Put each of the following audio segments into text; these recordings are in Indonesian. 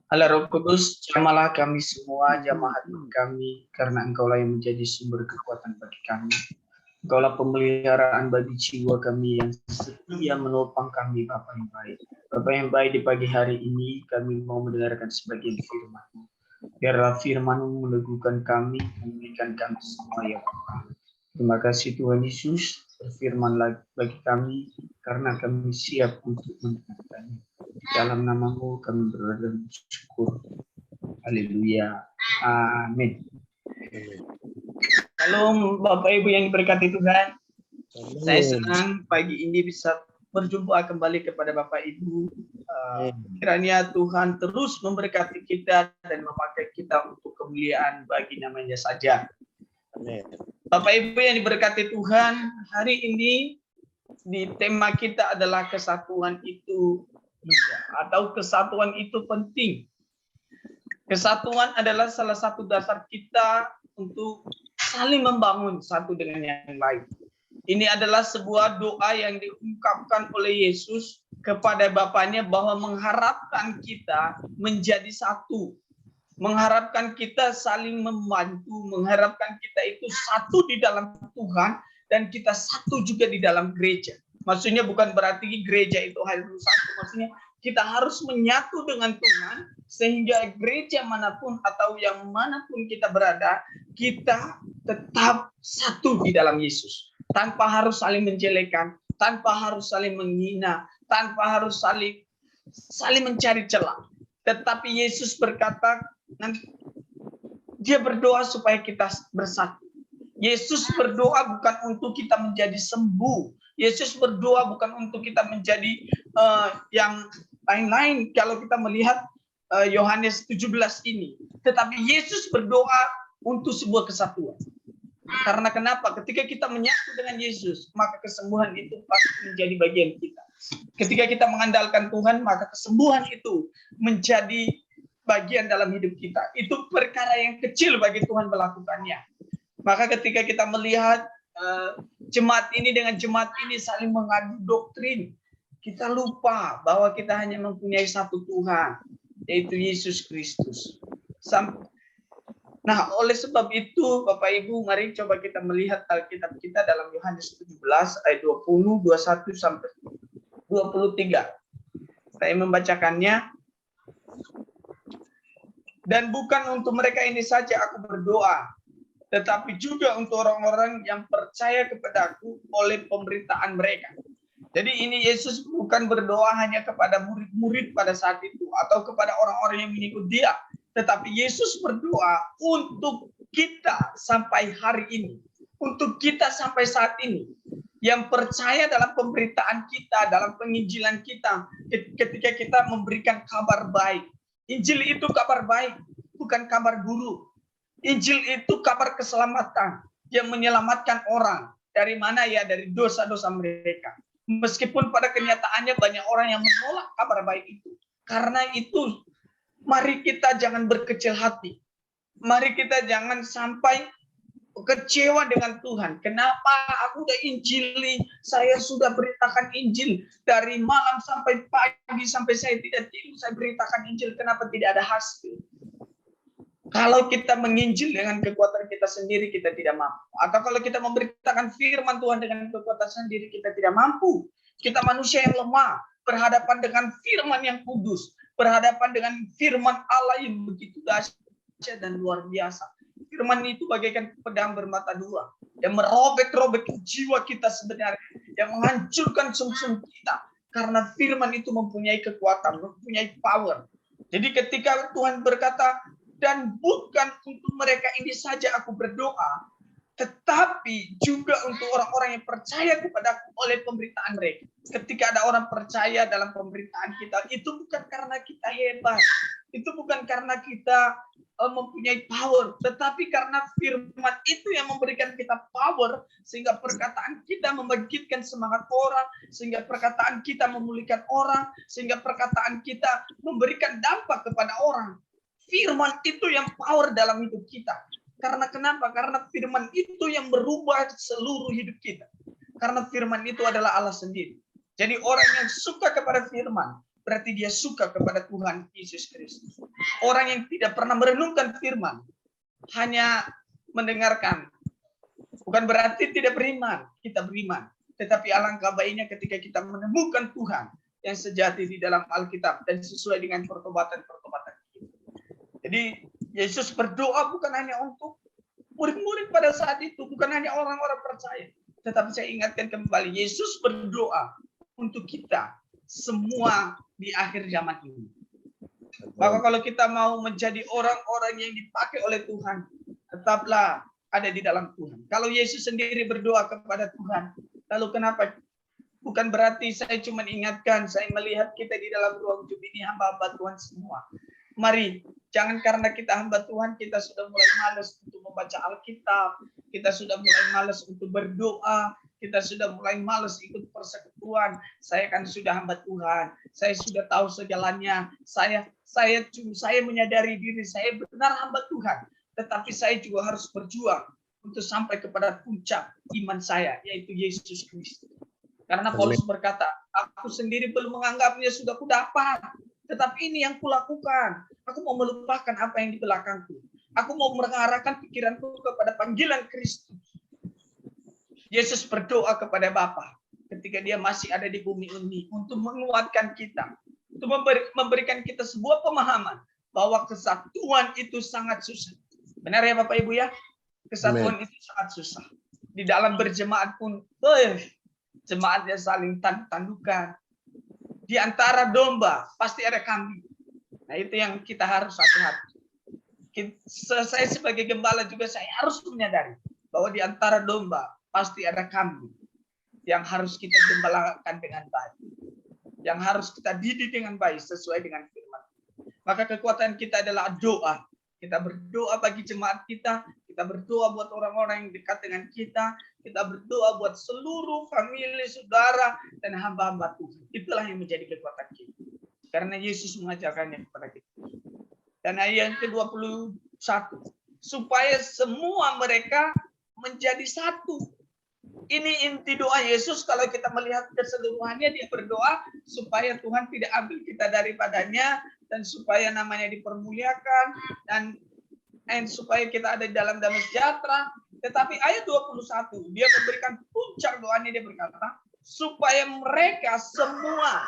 Allah Roh Kudus, jamahlah kami semua, jamah hati kami, karena Engkaulah yang menjadi sumber kekuatan bagi kami. Engkaulah pemeliharaan bagi jiwa kami yang setia menopang kami, Bapa yang baik. Bapa yang baik, di pagi hari ini kami mau mendengarkan sebagian firman-Mu. Biarlah firman-Mu meneguhkan kami, memulihkan kami semua, ya Bapa. Terima kasih Tuhan Yesus, berfirman bagi kami, karena kami siap untuk mendengarkannya. Dalam nama-Mu kami berdoa dan bersyukur. Haleluya. Amin. Shalom Bapak Ibu yang diberkati Tuhan. Saya senang pagi ini bisa berjumpa kembali kepada Bapak Ibu. Kiranya Tuhan terus memberkati kita dan memakai kita untuk kemuliaan bagi namanya saja. Bapak Ibu yang diberkati Tuhan, hari ini di tema kita adalah kesatuan itu atau kesatuan itu penting. Kesatuan adalah salah satu dasar kita untuk saling membangun satu dengan yang lain. Ini adalah sebuah doa yang diungkapkan oleh Yesus kepada Bapaknya bahwa mengharapkan kita menjadi satu. Mengharapkan kita saling membantu, mengharapkan kita itu satu di dalam Tuhan dan kita satu juga di dalam gereja. Maksudnya bukan berarti gereja itu harus satu, maksudnya kita harus menyatu dengan Tuhan sehingga gereja manapun atau yang manapun kita berada, kita tetap satu di dalam Yesus. Tanpa harus saling menjelekan, tanpa harus saling menghina, tanpa harus saling mencari celah. Tetapi Yesus berkata, dia berdoa supaya kita bersatu. Yesus berdoa bukan untuk kita menjadi sembuh. Yesus berdoa bukan untuk kita menjadi yang lain-lain kalau kita melihat Yohanes 17 ini. Tetapi Yesus berdoa untuk sebuah kesatuan. Karena kenapa? Ketika kita menyatu dengan Yesus, maka kesembuhan itu pasti menjadi bagian kita. Ketika kita mengandalkan Tuhan, maka kesembuhan itu menjadi bagian dalam hidup kita. Itu perkara yang kecil bagi Tuhan melakukannya. Maka ketika kita melihat jemaat ini dengan jemaat ini saling mengadu doktrin, kita lupa bahwa kita hanya mempunyai satu Tuhan, yaitu Yesus Kristus. Nah, oleh sebab itu, Bapak Ibu, mari coba kita melihat Alkitab kita dalam Yohanes 17 ayat 20, 21 sampai 23. Saya membacakannya. Dan bukan untuk mereka ini saja aku berdoa, tetapi juga untuk orang-orang yang percaya kepadaku oleh pemberitaan mereka. Jadi ini Yesus bukan berdoa hanya kepada murid-murid pada saat itu atau kepada orang-orang yang mengikut dia, tetapi Yesus berdoa untuk kita sampai hari ini, untuk kita sampai saat ini, yang percaya dalam pemberitaan kita, dalam penginjilan kita, ketika kita memberikan kabar baik. Injil itu kabar baik, bukan kabar buruk. Injil itu kabar keselamatan yang menyelamatkan orang. Dari mana ya? Dari dosa-dosa mereka. Meskipun pada kenyataannya banyak orang yang menolak kabar baik itu. Karena itu, mari kita jangan berkecil hati. Mari kita jangan sampai kecewa dengan Tuhan. Kenapa aku udah injili, saya sudah beritakan Injil dari malam sampai pagi, sampai saya tidak tidur, saya beritakan Injil, kenapa tidak ada hasil? Kalau kita menginjil dengan kekuatan kita sendiri, kita tidak mampu. Atau kalau kita memberitakan firman Tuhan dengan kekuatan sendiri, kita tidak mampu. Kita manusia yang lemah, berhadapan dengan firman yang kudus, berhadapan dengan firman Allah yang begitu dahsyat dan luar biasa. Firman itu bagaikan pedang bermata dua, yang merobek-robek jiwa kita sebenarnya, yang menghancurkan sumsum kita. Karena firman itu mempunyai kekuatan, mempunyai power. Jadi ketika Tuhan berkata, dan bukan untuk mereka ini saja aku berdoa, tetapi juga untuk orang-orang yang percaya kepada aku oleh pemberitaan mereka. Ketika ada orang percaya dalam pemberitaan kita, itu bukan karena kita hebat, itu bukan karena kita mempunyai power, tetapi karena firman itu yang memberikan kita power, sehingga perkataan kita membangkitkan semangat orang, sehingga perkataan kita memulihkan orang, sehingga perkataan kita memberikan dampak kepada orang. Firman itu yang power dalam hidup kita. Karena kenapa? Karena firman itu yang merubah seluruh hidup kita. Karena firman itu adalah Allah sendiri. Jadi orang yang suka kepada firman, berarti dia suka kepada Tuhan Yesus Kristus. Orang yang tidak pernah merenungkan firman, hanya mendengarkan, bukan berarti tidak beriman. Kita beriman. Tetapi alangkah baiknya ketika kita menemukan Tuhan yang sejati di dalam Alkitab dan sesuai dengan pertobatan-pertobatan kita. Jadi Yesus berdoa bukan hanya untuk murid-murid pada saat itu, bukan hanya orang-orang percaya. Tetapi saya ingatkan kembali, Yesus berdoa untuk kita semua di akhir zaman ini. Maka kalau kita mau menjadi orang-orang yang dipakai oleh Tuhan, tetaplah ada di dalam Tuhan. Kalau Yesus sendiri berdoa kepada Tuhan, lalu kenapa? Bukan berarti saya cuma ingatkan, saya melihat kita di dalam ruang hidup ini hamba-hamba Tuhan semua. Mari, jangan karena kita hamba Tuhan, kita sudah mulai malas untuk membaca Alkitab, kita sudah mulai malas untuk berdoa, kita sudah mulai malas ikut persekutuan. Saya kan sudah hamba Tuhan, saya sudah tahu segalanya, saya menyadari diri saya benar hamba Tuhan, tetapi saya juga harus berjuang untuk sampai kepada puncak iman saya, yaitu Yesus Kristus. Karena Paulus berkata, aku sendiri belum menganggapnya sudah kudapat, tetapi ini yang kulakukan. Aku mau melupakan apa yang di belakangku. Aku mau mengarahkan pikiranku kepada panggilan Kristus. Yesus berdoa kepada Bapa ketika dia masih ada di bumi ini untuk menguatkan kita, untuk memberikan kita sebuah pemahaman bahwa kesatuan itu sangat susah. Benar ya Bapak Ibu ya? Kesatuan itu sangat susah. Di dalam berjemaat pun, jemaatnya saling tandukan. Di antara domba pasti ada kambing. Nah itu yang kita harus hati-hati. Saya sebagai gembala juga saya harus menyadari bahwa di antara domba pasti ada kambing yang harus kita gembalakan dengan baik, yang harus kita didik dengan baik sesuai dengan firman. Maka kekuatan kita adalah doa. Kita berdoa bagi jemaat kita berdoa buat orang-orang yang dekat dengan kita berdoa buat seluruh famili, saudara, dan hamba-hamba Tuhan. Itulah yang menjadi kekuatan kita. Karena Yesus mengajarkannya kepada kita. Dan ayat ke-21, supaya semua mereka menjadi satu. Ini inti doa Yesus. Kalau kita melihat keseluruhannya, dia berdoa supaya Tuhan tidak ambil kita daripadanya, dan supaya namanya dipermuliakan, dan supaya kita ada di dalam damai sejahtera. Tetapi ayat 21, dia memberikan puncak doanya, dia berkata, supaya mereka semua,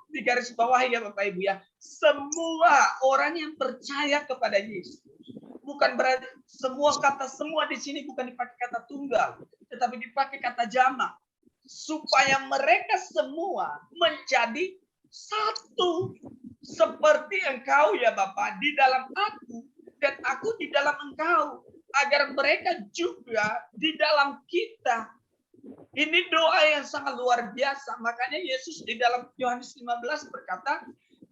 di garis bawah ya Bapak Ibu ya, semua orang yang percaya kepada Yesus. Bukan berarti semua, kata semua di sini bukan dipakai kata tunggal, tetapi dipakai kata jamak. Supaya mereka semua menjadi satu. Seperti engkau ya Bapak di dalam aku dan aku di dalam engkau, agar mereka juga di dalam kita. Ini doa yang sangat luar biasa. Makanya Yesus di dalam Yohanes 15 berkata,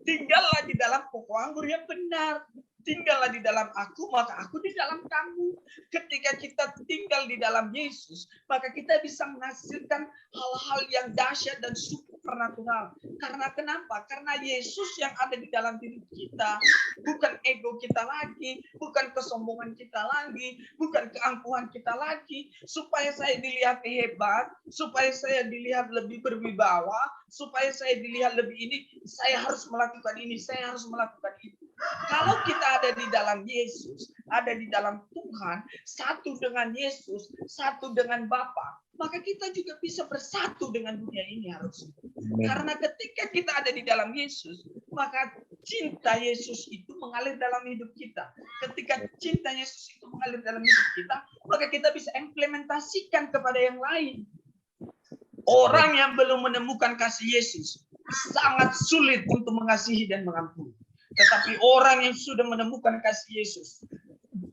tinggallah di dalam pokok anggur yang benar. Tinggallah di dalam aku, maka aku di dalam kamu. Ketika kita tinggal di dalam Yesus, maka kita bisa menghasilkan hal-hal yang dahsyat dan supernatural. Karena kenapa? Karena Yesus yang ada di dalam diri kita. Bukan ego kita lagi, bukan kesombongan kita lagi, bukan keangkuhan kita lagi. Supaya saya dilihat hebat, supaya saya dilihat lebih berwibawa, supaya saya dilihat lebih ini, saya harus melakukan ini, saya harus melakukan itu. Kalau kita ada di dalam Yesus, ada di dalam Tuhan, satu dengan Yesus, satu dengan Bapa, maka kita juga bisa bersatu dengan dunia ini harus. Karena ketika kita ada di dalam Yesus, maka cinta Yesus itu mengalir dalam hidup kita. Ketika cinta Yesus itu mengalir dalam hidup kita, maka kita bisa implementasikan kepada yang lain. Orang yang belum menemukan kasih Yesus sangat sulit untuk mengasihi dan mengampuni. Tetapi orang yang sudah menemukan kasih Yesus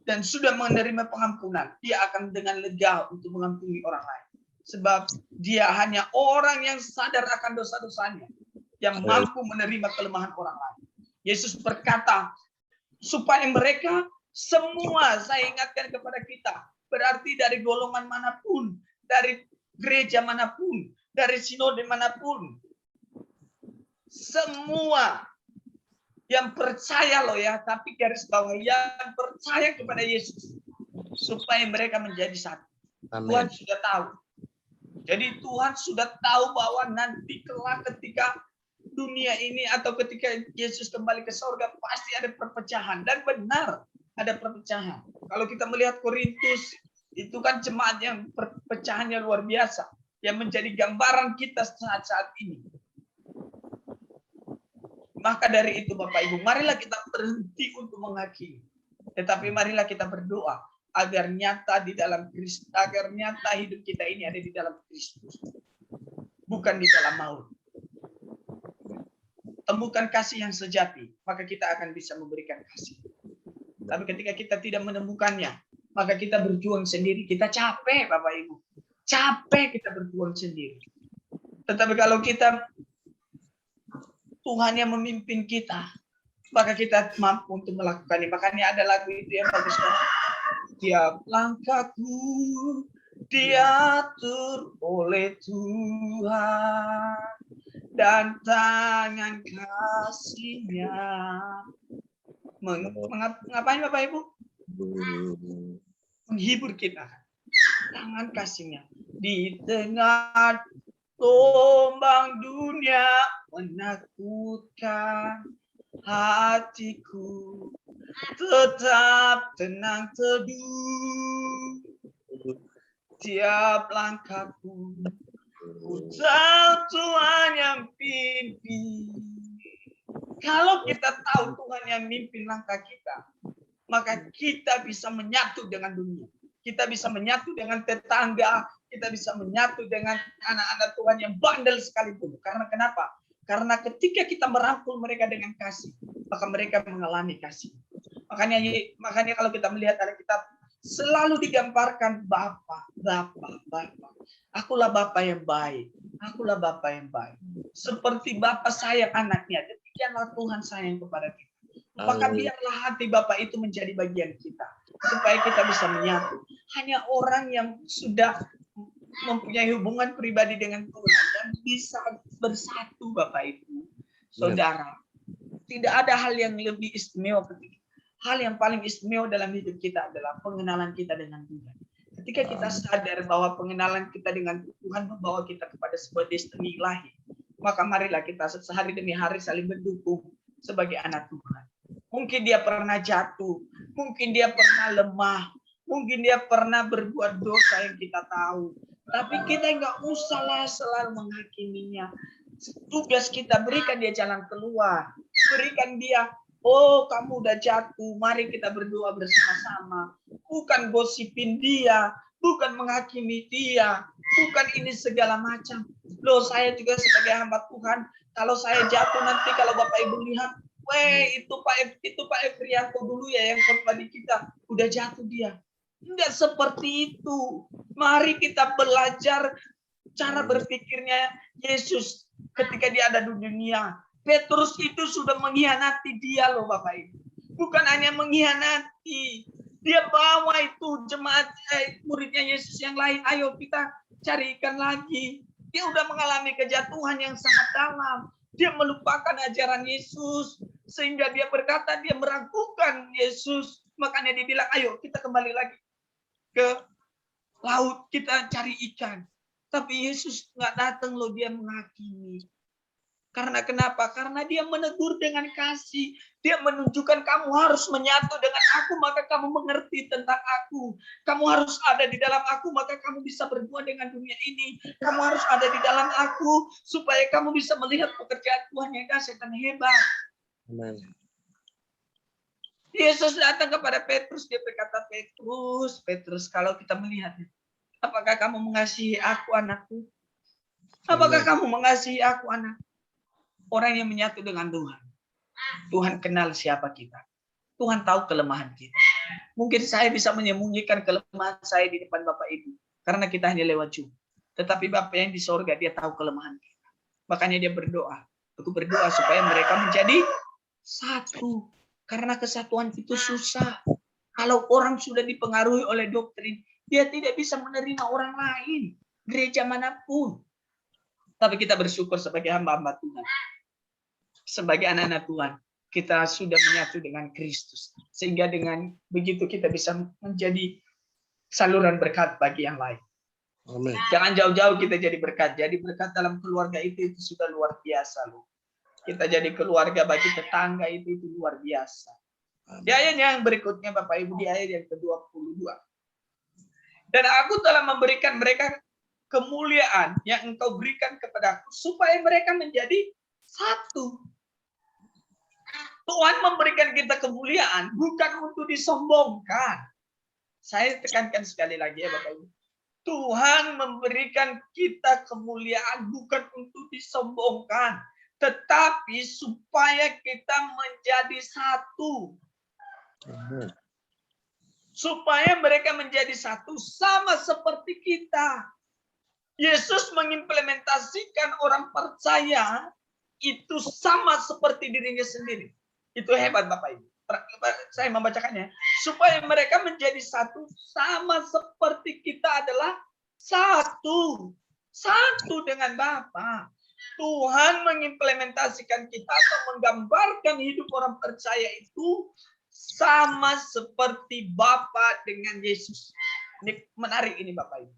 dan sudah menerima pengampunan, dia akan dengan lega untuk mengampuni orang lain. Sebab dia hanya orang yang sadar akan dosa-dosanya, yang mampu menerima kelemahan orang lain. Yesus berkata, supaya mereka semua, saya ingatkan kepada kita, berarti dari golongan manapun, dari gereja manapun, dari sinode manapun, semua yang percaya loh ya, tapi garis bawah yang percaya kepada Yesus, supaya mereka menjadi satu. Amen. Tuhan sudah tahu. Jadi Tuhan sudah tahu bahwa nanti kelak ketika dunia ini atau ketika Yesus kembali ke surga pasti ada perpecahan, dan benar ada perpecahan. Kalau kita melihat Korintus itu kan jemaat yang perpecahannya luar biasa, yang menjadi gambaran kita saat-saat ini. Maka dari itu Bapak Ibu, marilah kita berhenti untuk menghakimi, tetapi marilah kita berdoa agar nyata di dalam Kristus, agar nyata hidup kita ini ada di dalam Kristus, bukan di dalam maut. Temukan kasih yang sejati, maka kita akan bisa memberikan kasih. Tapi ketika kita tidak menemukannya, maka kita berjuang sendiri. Kita capek, Bapak Ibu. Capek kita berjuang sendiri. Tetapi kalau kita, Tuhan yang memimpin kita, maka kita mampu untuk melakukannya. Makanya ada lagu itu yang bagus banget. Tiap langkahku diatur oleh Tuhan, dan tangan kasih-Nya ngapain Bapak Ibu? Menghibur kita. Tangan kasih-Nya di tengah tombang dunia menakutkan, hatiku tetap tenang teduh. Tiap langkahku ku tahu Tuhan yang pimpin. Kalau kita tahu Tuhan yang mimpin langkah kita, maka kita bisa menyatu dengan dunia. Kita bisa menyatu dengan tetangga. Kita bisa menyatu dengan anak-anak Tuhan yang bandel sekalipun. Karena kenapa? Karena ketika kita merangkul mereka dengan kasih, maka mereka mengalami kasih. Makanya kalau kita melihat Alkitab, selalu digambarkan Bapa. Akulah Bapa yang baik. Akulah Bapa yang baik. Seperti Bapa sayang anaknya, demikianlah Tuhan sayang kepada kita. Maka biarlah hati Bapa itu menjadi bagian kita, supaya kita bisa menyatu. Hanya orang yang sudah mempunyai hubungan pribadi dengan Tuhan dan bisa bersatu, Bapak Ibu, Saudara. Tidak ada hal yang lebih istimewa ketika hal yang paling istimewa dalam hidup kita adalah pengenalan kita dengan Tuhan. Ketika kita sadar bahwa pengenalan kita dengan Tuhan membawa kita kepada sebuah destiny ilahi, maka marilah kita sehari demi hari saling mendukung sebagai anak Tuhan. Mungkin dia pernah jatuh, mungkin dia pernah lemah, mungkin dia pernah berbuat dosa yang kita tahu. Tapi kita nggak usahlah selalu menghakiminya. Tugas kita, berikan dia jalan keluar. Berikan dia, oh kamu udah jatuh, mari kita berdoa bersama-sama. Bukan gosipin dia, bukan menghakimi dia, bukan ini segala macam. Loh, saya juga sebagai hamba Tuhan, kalau saya jatuh nanti kalau Bapak Ibu lihat, itu Pak Efrianto dulu ya yang khotbah di kita, udah jatuh dia. Enggak seperti itu. Mari kita belajar cara berpikirnya Yesus ketika dia ada di dunia. Petrus itu sudah mengkhianati dia loh Bapak Ibu. Bukan hanya mengkhianati, dia bawa itu jemaat muridnya Yesus yang lain. Ayo kita cari ikan lagi. Dia udah mengalami kejatuhan yang sangat dalam. Dia melupakan ajaran Yesus. Sehingga dia berkata, dia meragukan Yesus. Makanya dia bilang, ayo kita kembali lagi ke laut, kita cari ikan. Tapi Yesus nggak datang loh, dia menghakimi. Karena kenapa? Karena dia menegur dengan kasih. Dia menunjukkan kamu harus menyatu dengan aku, maka kamu mengerti tentang aku. Kamu harus ada di dalam aku, maka kamu bisa berbuat dengan dunia ini. Kamu harus ada di dalam aku, supaya kamu bisa melihat pekerjaan Tuhan yang dahsyat dan hebat. Amen. Yesus datang kepada Petrus, dia berkata, Petrus, kalau kita melihat, apakah kamu mengasihi aku, anakku? Apakah kamu mengasihi aku, anak? Orang yang menyatu dengan Tuhan. Tuhan kenal siapa kita. Tuhan tahu kelemahan kita. Mungkin saya bisa menyembunyikan kelemahan saya di depan Bapak Ibu. Karena kita hanya lewat Zoom. Tetapi Bapak yang di sorga, dia tahu kelemahan kita. Makanya dia berdoa. Aku berdoa supaya mereka menjadi satu. Karena kesatuan itu susah. Kalau orang sudah dipengaruhi oleh doktrin, dia tidak bisa menerima orang lain. Gereja manapun. Tapi kita bersyukur sebagai hamba-hamba Tuhan. Sebagai anak-anak Tuhan, kita sudah menyatu dengan Kristus. Sehingga dengan begitu kita bisa menjadi saluran berkat bagi yang lain. Amen. Jangan jauh-jauh kita jadi berkat. Jadi berkat dalam keluarga itu sudah luar biasa loh. Kita jadi keluarga bagi tetangga itu luar biasa. Di ayat yang berikutnya Bapak Ibu, di ayat yang ke-22. Dan aku telah memberikan mereka kemuliaan yang engkau berikan kepadaku supaya mereka menjadi satu. Tuhan memberikan kita kemuliaan bukan untuk disombongkan. Saya tekankan sekali lagi ya Bapak Ibu. Tuhan memberikan kita kemuliaan bukan untuk disombongkan, tetapi supaya kita menjadi satu. Supaya mereka menjadi satu sama seperti kita. Yesus mengimplementasikan orang percaya itu sama seperti dirinya sendiri. Itu hebat Bapak Ibu. Saya membacakannya. Supaya mereka menjadi satu sama seperti kita adalah satu. Satu dengan Bapa. Tuhan mengimplementasikan kita atau menggambarkan hidup orang percaya itu sama seperti Bapa dengan Yesus. Ini menarik ini Bapak Ibu.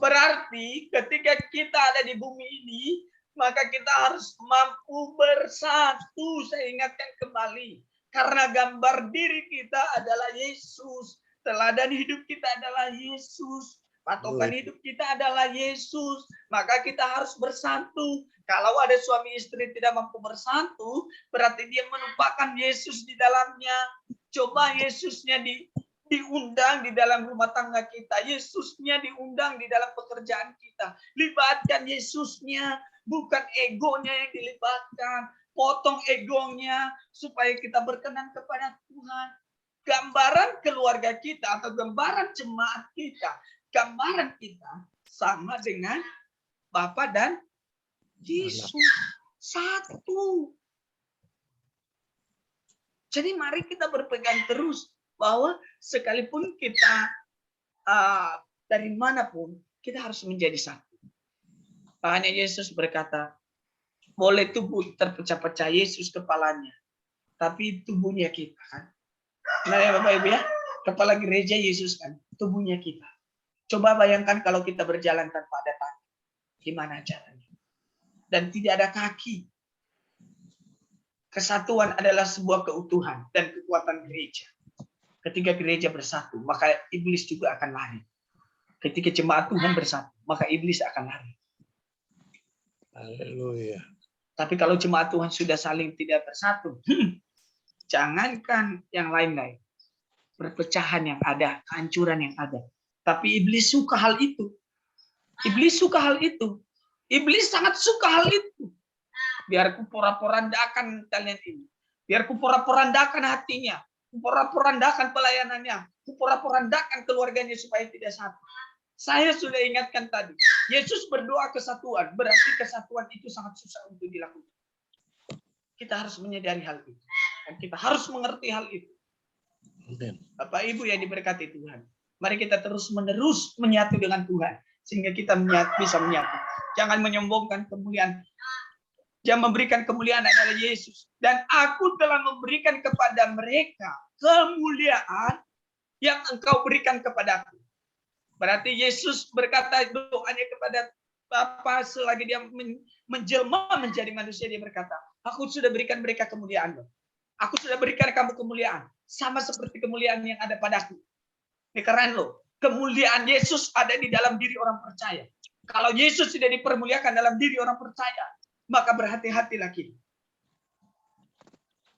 Berarti ketika kita ada di bumi ini, maka kita harus mampu bersatu. Saya ingatkan kembali. Karena gambar diri kita adalah Yesus. Teladan hidup kita adalah Yesus. Patokan hidup kita adalah Yesus. Maka kita harus bersatu. Kalau ada suami istri tidak mampu bersatu, berarti dia melupakan Yesus di dalamnya. Coba Yesusnya diundang di dalam rumah tangga kita. Yesusnya diundang di dalam pekerjaan kita. Libatkan Yesusnya, bukan egonya yang dilibatkan. Potong egonya supaya kita berkenan kepada Tuhan. Gambaran keluarga kita atau gambaran jemaat kita, gambaran kita sama dengan Bapa dan Yesus. Satu. Jadi mari kita berpegang terus bahwa sekalipun kita dari manapun, kita harus menjadi satu. Makanya Yesus berkata, boleh tubuh terpecah-pecah, Yesus kepalanya, tapi tubuhnya kita kan. Nah ya Bapak Ibu ya, kepala gereja Yesus kan, tubuhnya kita. Coba bayangkan kalau kita berjalan tanpa ada tangan, gimana caranya? Dan tidak ada kaki. Kesatuan adalah sebuah keutuhan dan kekuatan gereja. Ketika gereja bersatu, maka iblis juga akan lari. Ketika jemaat Tuhan bersatu, maka iblis akan lari. Haleluya. Tapi kalau jemaat Tuhan sudah saling tidak bersatu, jangankan yang lain-lain. Perpecahan yang ada, kehancuran yang ada. Tapi iblis suka hal itu. Iblis suka hal itu. Iblis sangat suka hal itu. Biar kuporak-porandakan kalian ini. Biar kuporak-porandakan hatinya. Kuporak-porandakan pelayanannya. Kuporak-porandakan keluarganya supaya tidak satu. Saya sudah ingatkan tadi. Yesus berdoa kesatuan. Berarti kesatuan itu sangat susah untuk dilakukan. Kita harus menyadari hal itu. Dan kita harus mengerti hal itu. Bapak Ibu yang diberkati Tuhan. Mari kita terus-menerus menyatu dengan Tuhan. Sehingga kita bisa menyatu. Jangan menyombongkan kemuliaan. Yang memberikan kemuliaan adalah Yesus. Dan aku telah memberikan kepada mereka kemuliaan yang engkau berikan kepadaku. Berarti Yesus berkata doanya kepada Bapa selagi dia menjelma menjadi manusia. Dia berkata, aku sudah berikan mereka kemuliaan. Aku sudah berikan kamu kemuliaan. Sama seperti kemuliaan yang ada padaku. Ini keren loh. Kemuliaan Yesus ada di dalam diri orang percaya. Kalau Yesus tidak dipermuliakan dalam diri orang percaya, maka berhati-hatilah kita.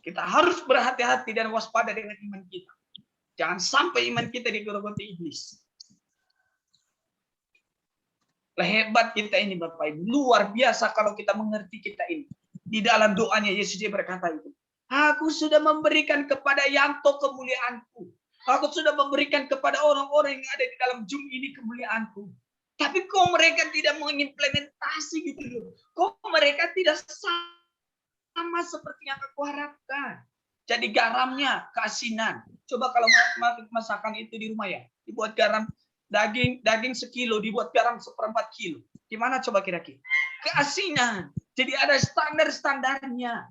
Kita harus berhati-hati dan waspada dengan iman kita. Jangan sampai iman kita digerogoti iblis. Hebat kita ini Bapak Ibu. Luar biasa kalau kita mengerti kita ini. Di dalam doanya Yesus dia berkata itu. Aku sudah memberikan kepada Yanto kemuliaanku. Aku sudah memberikan kepada orang-orang yang ada di dalam Zoom ini kemuliaanku. Tapi kok mereka tidak mengimplementasi gitu loh. Kok mereka tidak sama seperti yang aku harapkan. Jadi garamnya keasinan. Coba kalau masakan itu di rumah ya. Dibuat garam daging sekilo, dibuat garam 1/4 kilo. Gimana coba kira-kira? Keasinan. Jadi ada standar-standarnya.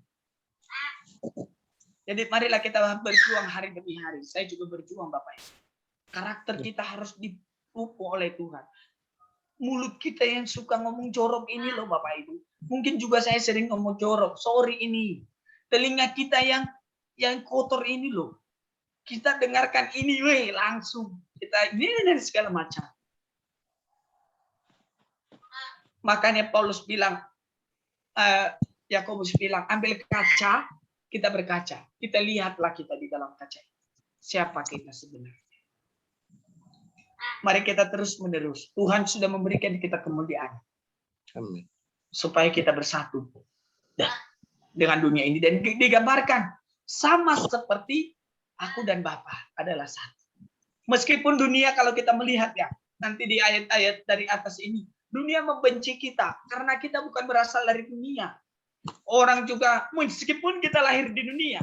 Jadi marilah kita berjuang hari demi hari. Saya juga berjuang Bapak Ibu. Karakter kita harus dipupuk oleh Tuhan. Mulut kita yang suka ngomong jorok ini loh Bapak Ibu. Mungkin juga saya sering ngomong jorok. Sorry ini. Telinga kita yang kotor ini loh. Kita dengarkan ini langsung. Kita ini dan segala macam. Makanya Paulus bilang, Yakobus bilang, ambil kaca, kita berkaca. Kita lihatlah kita di dalam kaca. Siapa kita sebenarnya? Mari kita terus menerus. Tuhan sudah memberikan kita kemuliaan. Amin. Supaya kita bersatu dengan dunia ini. Dan digambarkan sama seperti aku dan Bapa adalah satu. Meskipun dunia kalau kita melihat ya, nanti di ayat-ayat dari atas ini, dunia membenci kita karena kita bukan berasal dari dunia. Orang juga, meskipun kita lahir di dunia,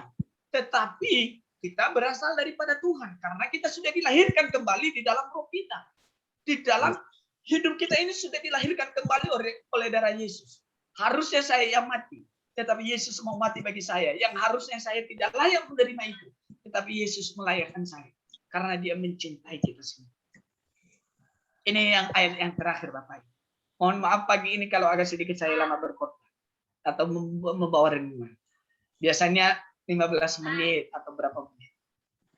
tetapi kita berasal daripada Tuhan karena kita sudah dilahirkan kembali di dalam roh kita. Di dalam hidup kita ini sudah dilahirkan kembali oleh darah Yesus. Harusnya saya yang mati, tetapi Yesus mau mati bagi saya. Yang harusnya saya tidak layak menerima itu, tetapi Yesus melayakkan saya karena Dia mencintai kita semua. Ini yang ayat yang terakhir Bapak. Mohon maaf pagi ini kalau agak sedikit saya lama berkhotbah atau membawa renungan. Biasanya 15 menit atau berapa menit.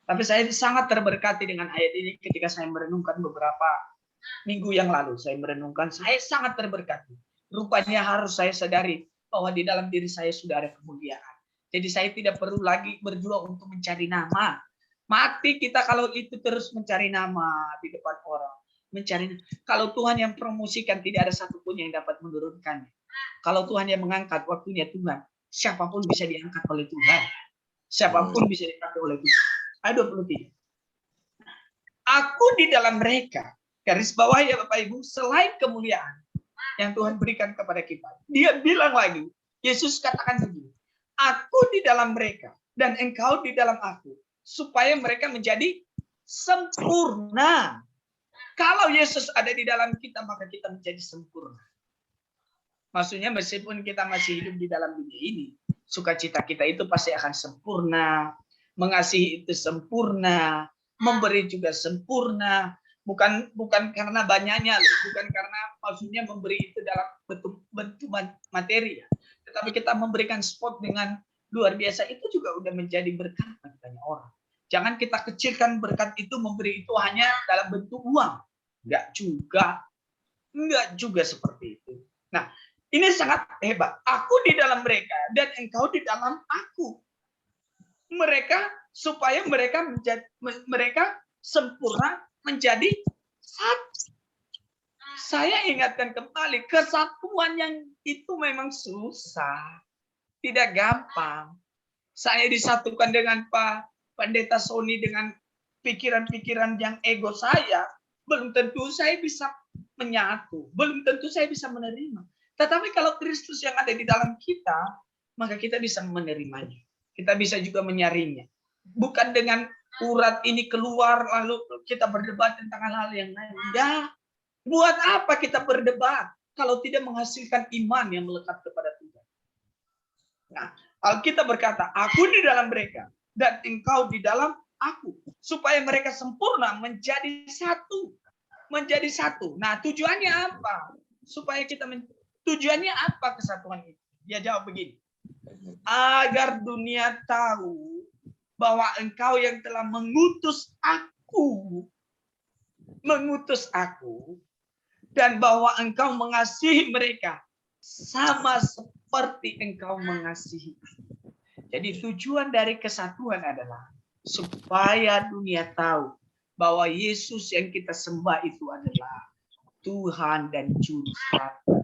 Tapi saya sangat terberkati dengan ayat ini ketika saya merenungkan beberapa minggu yang lalu. Saya merenungkan, saya sangat terberkati. Rupanya harus saya sadari bahwa di dalam diri saya sudah ada kemuliaan. Jadi saya tidak perlu lagi berjuang untuk mencari nama. Mati kita kalau itu terus mencari nama di depan orang. Kalau Tuhan yang promosikan, tidak ada satupun yang dapat menurunkannya. Kalau Tuhan yang mengangkat, waktunya Tuhan. Siapapun bisa diangkat oleh Tuhan. Siapapun bisa dipakai oleh Tuhan. Ayat 23. Aku di dalam mereka. Garis bawah ya Bapak Ibu. Selain kemuliaan yang Tuhan berikan kepada kita. Dia bilang lagi. Yesus katakan begini. Aku di dalam mereka. Dan engkau di dalam aku. Supaya mereka menjadi sempurna. Kalau Yesus ada di dalam kita, maka kita menjadi sempurna. Maksudnya meskipun kita masih hidup di dalam dunia ini, sukacita kita itu pasti akan sempurna, mengasihi itu sempurna, memberi juga sempurna, bukan karena banyaknya, bukan karena maksudnya memberi itu dalam bentuk materi, ya. Tetapi kita memberikan spot dengan luar biasa, itu juga udah menjadi berkat bagi banyak orang. Jangan kita kecilkan berkat itu, memberi itu hanya dalam bentuk uang. Enggak juga seperti itu. Nah, ini sangat hebat. Aku di dalam mereka dan engkau di dalam aku. Supaya mereka sempurna menjadi satu. Saya ingatkan kembali, kesatuan yang itu memang susah. Tidak gampang. Saya disatukan dengan Pak Pendeta Sony dengan pikiran-pikiran yang ego saya. Belum tentu saya bisa menyatu. Belum tentu saya bisa menerima. Tetapi kalau Kristus yang ada di dalam kita, maka kita bisa menerimanya. Kita bisa juga menyaringnya. Bukan dengan urat ini keluar, lalu kita berdebat tentang hal-hal yang lain. Enggak. Buat apa kita berdebat kalau tidak menghasilkan iman yang melekat kepada Tuhan? Nah, Alkitab berkata, aku di dalam mereka, dan engkau di dalam aku. Supaya mereka sempurna menjadi satu. Menjadi satu. Nah, tujuannya apa? Tujuannya apa kesatuan itu? Dia jawab begini. Agar dunia tahu bahwa engkau yang telah mengutus aku, dan bahwa engkau mengasihi mereka sama seperti engkau mengasihi. Jadi tujuan dari kesatuan adalah supaya dunia tahu bahwa Yesus yang kita sembah itu adalah Tuhan dan Juru Selamat.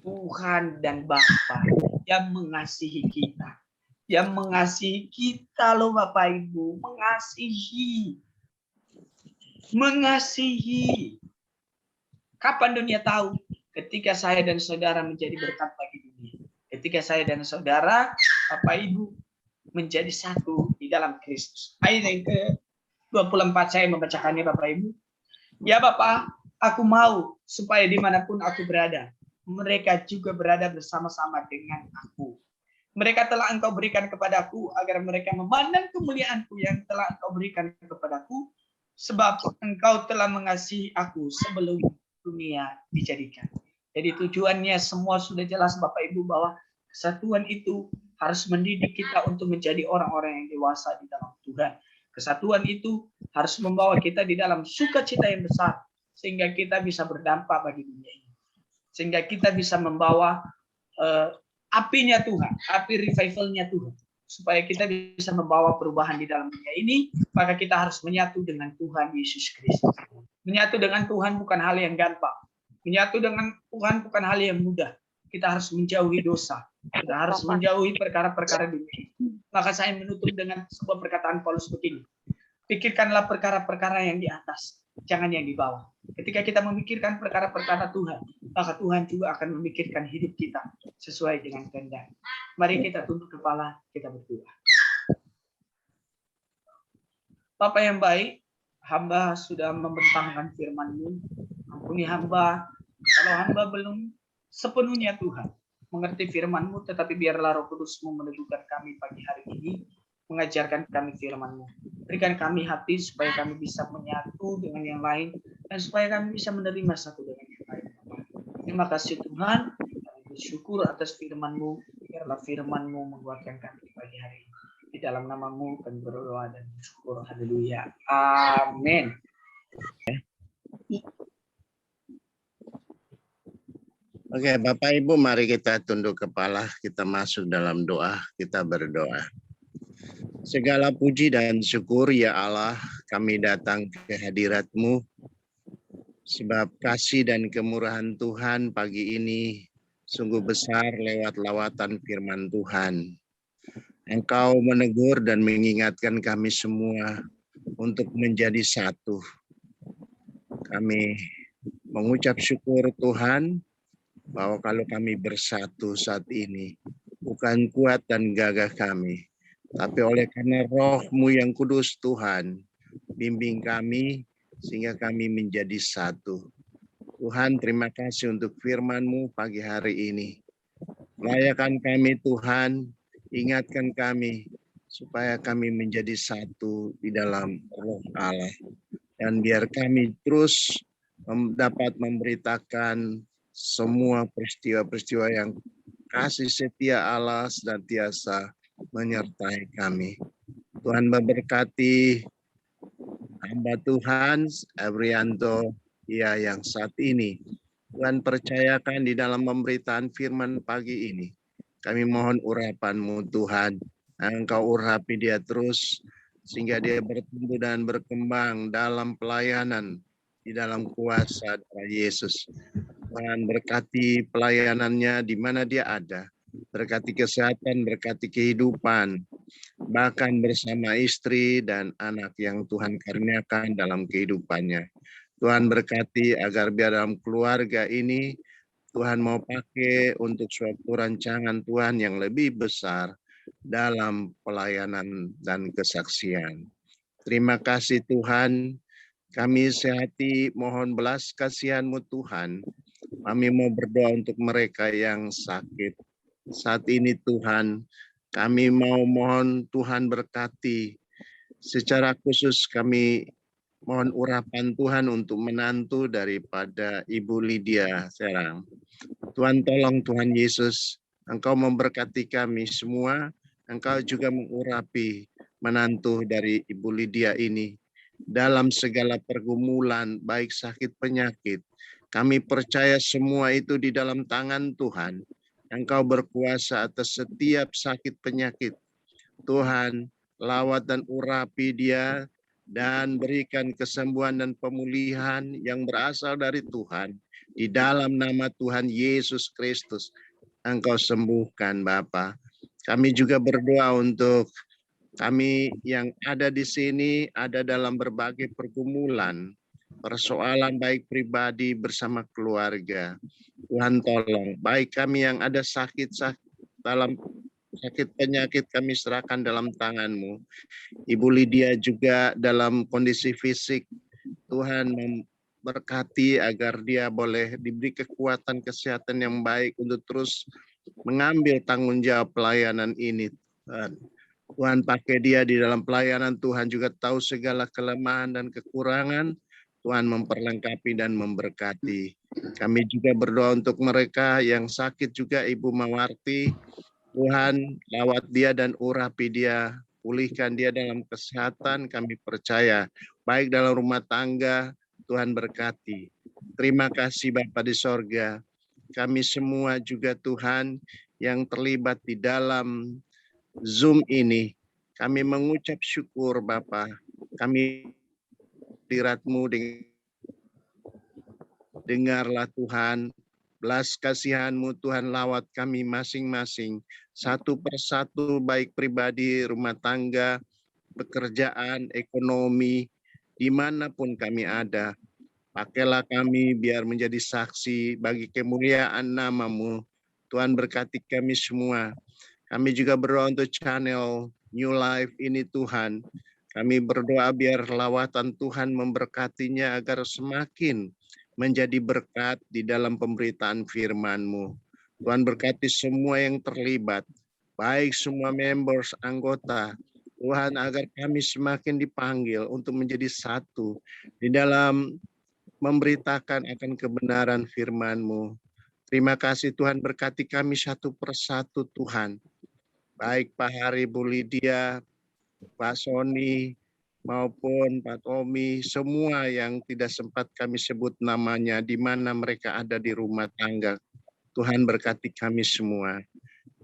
Tuhan dan Bapa yang mengasihi kita. Yang mengasihi kita loh Bapak Ibu. Mengasihi. Kapan dunia tahu? Ketika saya dan saudara menjadi berkat bagi dunia. Ketika saya dan saudara, Bapak Ibu, menjadi satu di dalam Kristus. Ayat yang ke-24 saya membacakannya Bapak Ibu. Ya Bapak, aku mau supaya dimanapun aku berada, mereka juga berada bersama-sama dengan aku. Mereka telah engkau berikan kepadaku agar mereka memandang kemuliaanku yang telah engkau berikan kepadaku, sebab engkau telah mengasihi aku sebelum dunia dijadikan. Jadi tujuannya semua sudah jelas Bapak Ibu, bahwa kesatuan itu harus mendidik kita untuk menjadi orang-orang yang dewasa di dalam Tuhan. Kesatuan itu harus membawa kita di dalam sukacita yang besar, sehingga kita bisa berdampak bagi dunia ini. Sehingga kita bisa membawa apinya Tuhan, api revivalnya Tuhan. Supaya kita bisa membawa perubahan di dalam dunia ini, maka kita harus menyatu dengan Tuhan Yesus Kristus. Menyatu dengan Tuhan bukan hal yang gampang. Menyatu dengan Tuhan bukan hal yang mudah. Kita harus menjauhi dosa. Kita harus menjauhi perkara-perkara dunia. Maka saya menutup dengan sebuah perkataan Paulus begini. Pikirkanlah perkara-perkara yang di atas, jangan yang di bawah. Ketika kita memikirkan perkara-perkara Tuhan, maka Tuhan juga akan memikirkan hidup kita sesuai dengan kehendak. Mari kita tunduk kepala, kita berdoa. Bapa yang baik, hamba sudah membentangkan firman-Mu. Ampuni hamba, kalau hamba belum sepenuhnya Tuhan mengerti firman-Mu, tetapi biarlah Roh Kudus-Mu meneguhkan kami pagi hari ini, mengajarkan kami firman-Mu. Berikan kami hati supaya kami bisa menyatu dengan yang lain, dan supaya kami bisa menerima satu dengan yang lain. Terima kasih Tuhan, kami bersyukur atas firman-Mu. Biarlah firman-Mu menguatkan kami pagi hari ini. Di dalam nama-Mu kami berdoa dan bersyukur. Haleluya. Amin. Oke, Bapak Ibu, mari kita tunduk kepala, kita masuk dalam doa, kita berdoa. Segala puji dan syukur ya Allah, kami datang ke hadirat-Mu, sebab kasih dan kemurahan Tuhan pagi ini sungguh besar lewat lawatan firman Tuhan. Engkau menegur dan mengingatkan kami semua untuk menjadi satu. Kami mengucap syukur Tuhan, bahwa kalau kami bersatu saat ini, bukan kuat dan gagah kami, tapi oleh karena Roh-Mu yang kudus Tuhan, bimbing kami sehingga kami menjadi satu. Tuhan, terima kasih untuk firman-Mu pagi hari ini. Layakan kami Tuhan, ingatkan kami supaya kami menjadi satu di dalam Roh Allah. Dan biar kami terus dapat memberitakan semua peristiwa-peristiwa yang kasih setia Allah senantiasa menyertai kami. Tuhan memberkati hamba Tuhan, Ebrianto, ya yang saat ini Tuhan percayakan di dalam pemberitaan firman pagi ini. Kami mohon urapan-Mu Tuhan, Engkau urapi dia terus, sehingga dia bertumbuh dan berkembang dalam pelayanan di dalam kuasa darah Yesus. Tuhan berkati pelayanannya di mana dia ada. Berkati kesehatan, berkati kehidupan, bahkan bersama istri dan anak yang Tuhan karuniakan dalam kehidupannya. Tuhan berkati agar biar dalam keluarga ini Tuhan mau pakai untuk suatu rancangan Tuhan yang lebih besar dalam pelayanan dan kesaksian. Terima kasih Tuhan, kami sehati mohon belas kasihan-Mu Tuhan. Kami mau berdoa untuk mereka yang sakit. Saat ini Tuhan, kami mau mohon Tuhan berkati. Secara khusus kami mohon urapan Tuhan untuk menantu daripada Ibu Lydia Serang. Tuhan tolong Tuhan Yesus, Engkau memberkati kami semua, Engkau juga mengurapi menantu dari Ibu Lydia ini. Dalam segala pergumulan, baik sakit penyakit, kami percaya semua itu di dalam tangan Tuhan. Engkau berkuasa atas setiap sakit penyakit. Tuhan, lawat dan urapi dia, dan berikan kesembuhan dan pemulihan yang berasal dari Tuhan. Di dalam nama Tuhan Yesus Kristus, Engkau sembuhkan Bapa. Kami juga berdoa untuk kami yang ada di sini, ada dalam berbagai pergumulan, persoalan baik pribadi bersama keluarga. Tuhan tolong, baik kami yang ada dalam sakit penyakit kami serahkan dalam tangan-Mu. Ibu Lydia juga dalam kondisi fisik, Tuhan memberkati agar dia boleh diberi kekuatan kesehatan yang baik untuk terus mengambil tanggung jawab pelayanan ini. Tuhan pakai dia di dalam pelayanan, Tuhan juga tahu segala kelemahan dan kekurangan. Tuhan memperlengkapi dan memberkati. Kami juga berdoa untuk mereka yang sakit juga, Ibu Mawarti. Tuhan, lawat dia dan urapi dia, pulihkan dia dalam kesehatan, kami percaya. Baik dalam rumah tangga, Tuhan berkati. Terima kasih Bapa di sorga. Kami semua juga Tuhan yang terlibat di dalam Zoom ini. Kami mengucap syukur Bapa. Kami hadirat-Mu, dengarlah Tuhan, belas kasihan-Mu Tuhan, lawat kami masing-masing, satu persatu, baik pribadi, rumah tangga, pekerjaan, ekonomi, dimanapun kami ada. Pakailah kami biar menjadi saksi bagi kemuliaan nama-Mu. Tuhan berkati kami semua. Kami juga berdoa untuk channel New Life ini Tuhan. Kami berdoa biar lawatan Tuhan memberkatinya agar semakin menjadi berkat di dalam pemberitaan firman-Mu. Tuhan berkati semua yang terlibat, baik semua members, anggota. Tuhan agar kami semakin dipanggil untuk menjadi satu di dalam memberitakan akan kebenaran firman-Mu. Terima kasih Tuhan, berkati kami satu persatu Tuhan. Baik Pak Hari, Bu Lydia, Pak Sony, maupun Pak Tommy, semua yang tidak sempat kami sebut namanya, di mana mereka ada di rumah tangga. Tuhan berkati kami semua.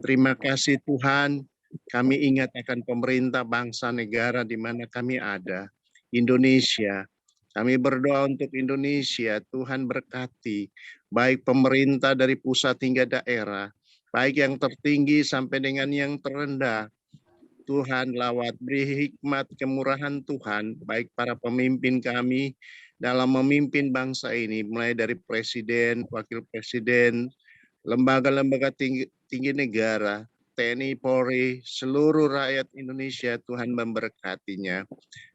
Terima kasih Tuhan, kami ingat akan pemerintah bangsa negara di mana kami ada, Indonesia. Kami berdoa untuk Indonesia, Tuhan berkati, baik pemerintah dari pusat hingga daerah, baik yang tertinggi sampai dengan yang terendah. Tuhan lawat, beri hikmat kemurahan Tuhan, baik para pemimpin kami dalam memimpin bangsa ini, mulai dari presiden, wakil presiden, lembaga-lembaga tinggi negara, TNI, Polri, seluruh rakyat Indonesia, Tuhan memberkatinya.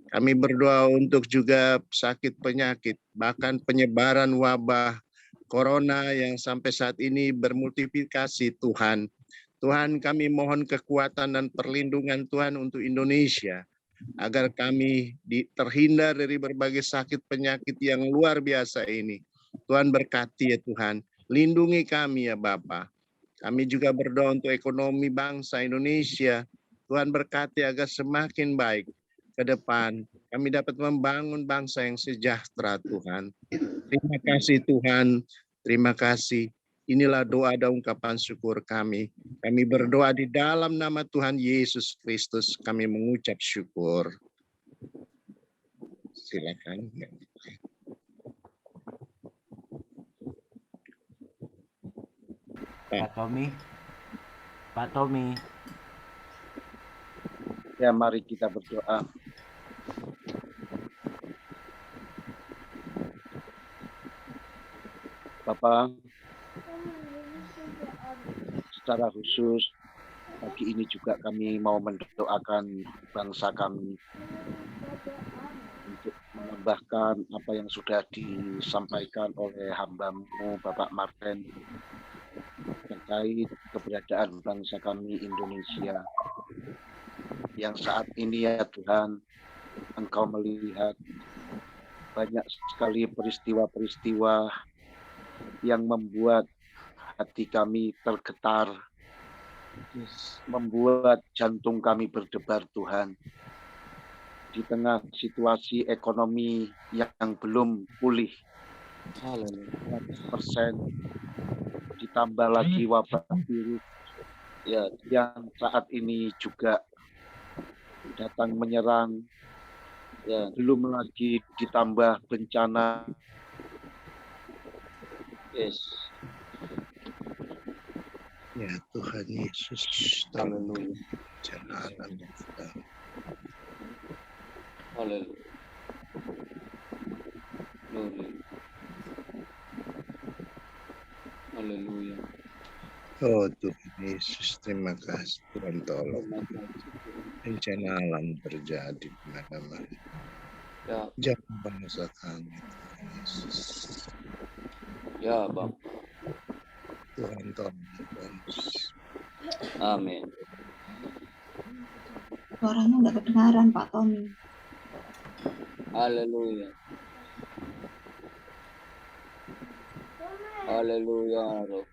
Kami berdoa untuk juga sakit penyakit, bahkan penyebaran wabah Corona yang sampai saat ini bermultiplikasi Tuhan. Tuhan, kami mohon kekuatan dan perlindungan Tuhan untuk Indonesia, agar kami terhindar dari berbagai sakit penyakit yang luar biasa ini. Tuhan berkati ya Tuhan, lindungi kami ya Bapa. Kami juga berdoa untuk ekonomi bangsa Indonesia. Tuhan berkati agar semakin baik ke depan. Kami dapat membangun bangsa yang sejahtera Tuhan. Terima kasih Tuhan, terima kasih. Inilah doa dan ungkapan syukur kami. Kami berdoa di dalam nama Tuhan Yesus Kristus, kami mengucap syukur. Silakan. Pak Tommy. Pak Tommy. Ya, mari kita berdoa. Bapak, secara khusus pagi ini juga kami mau mendoakan bangsa kami untuk menambahkan apa yang sudah disampaikan oleh hamba-Mu Bapak Martin terkait keberadaan bangsa kami Indonesia yang saat ini ya Tuhan, Engkau melihat banyak sekali peristiwa-peristiwa yang membuat hati kami tergetar, membuat jantung kami berdebar Tuhan. Di tengah situasi ekonomi yang belum pulih 100%, ditambah lagi wabah virus ya, yang saat ini juga datang menyerang, ya, belum lagi ditambah bencana. Yes. Ya Tuhan Yesus, haleluya. Haleluya. Haleluya. Oh Tuhan Yesus, terima kasih Tuhan, tolong. Bencana alam terjadi di mana-mana. Ya. Jangan bangsa kami, Tuhan Yesus. Ya Bang. Tuhan tolong. Amin. Suaranya nggak kedengaran Pak Tommy. Haleluya. Haleluya, Rob.